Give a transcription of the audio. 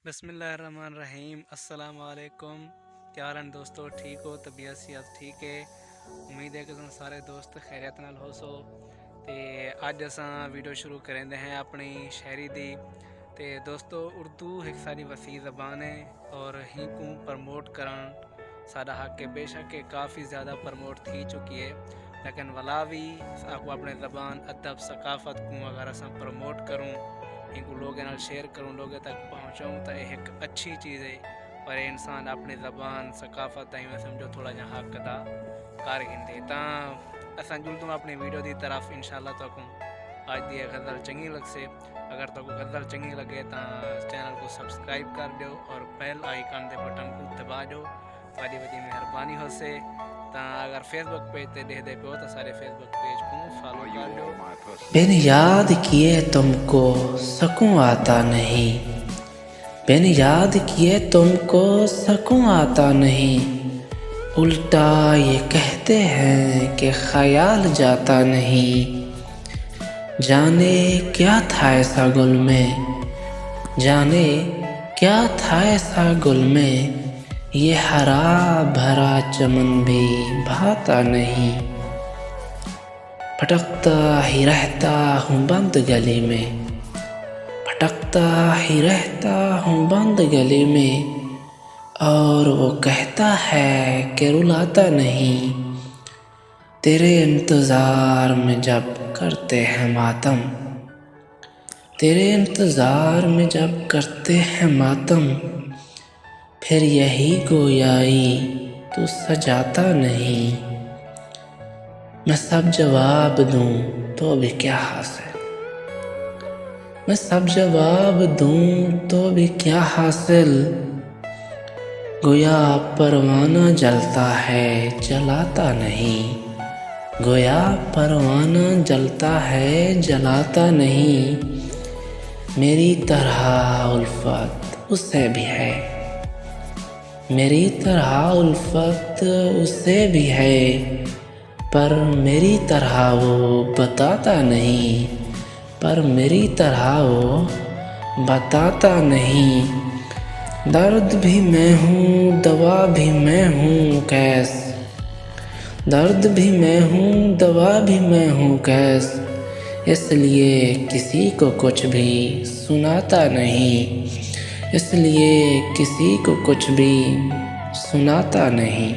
बिस्मिल्लाहिर्रहमानिर्रहीम अस्सलाम वालेकुम। क्या हाल है दोस्तों, ठीक हो? तबीयत सेहत ठीक है? उम्मीद है कि तुम सारे दोस्त खैरियत नाल हो सो। ते अज असां वीडियो शुरू करेंदे हैं अपनी शायरी दी। ते दोस्तों, उर्दू एक सारी वसी ज़बान है और ही को प्रमोट करन सारा हक है। बेशक काफ़ी ज़्यादा प्रमोट थी चुकी है, लेकिन वला भी आपको अपने ज़बान अदब सकाफ़त को अगर असां प्रमोट करूँ, इनको लोगों नाल शेयर करूँ, लोगों तक पहुँचाऊँ, तो यह एक अच्छी चीज़ है। पर इंसान अपनी ज़बान सकाफ़त में समझो थोड़ा जहा हक अदा कर हिंदे। तो असां जुलदूँ अपनी वीडियो की तरफ इंशाल्लाह। तक अज की गज़ल चंगी लगसे, अगर तो गज़ल चंगी लगे तो चैनल को सब्सक्राइब कर दो और बेल आइकन के बटन को दबा दो, थोड़ी वही मेहरबानी हो से। तो अगर फेसबुक पेज पर देखते पे हो तो सारे फेसबुक पेज को फॉलो कर दो। बिन याद किए तुमको सकूं आता नहीं, बिन याद किए तुमको सकूं आता नहीं। उल्टा ये कहते हैं कि ख्याल जाता नहीं। जाने क्या था ऐसा गुल में, जाने क्या था ऐसा गुल में, ये हरा भरा चमन भी भाता नहीं। भटकता ही रहता हूँ बंद गली में, भटकता ही रहता हूँ बंद गली में, और वो कहता है कि रुलाता नहीं। तेरे इंतज़ार में जब करते हैं मातम, तेरे इंतज़ार में जब करते हैं मातम, फिर यही गोयाई तू सजाता नहीं। मैं सब जवाब दूँ तो भी क्या हासिल, मैं सब जवाब दूँ तो भी क्या हासिल। गोया परवाना जलता है जलाता नहीं, गोया परवाना जलता है जलाता नहीं। मेरी तरह उल्फत उससे भी है, मेरी तरह उल्फत उससे भी है, पर मेरी तरह वो बताता नहीं, पर मेरी तरह वो बताता नहीं। दर्द भी मैं हूँ दवा भी मैं हूँ कैस, दर्द भी मैं हूँ दवा भी मैं हूँ कैस, इसलिए किसी को कुछ भी सुनाता नहीं, इसलिए किसी को कुछ भी सुनाता नहीं।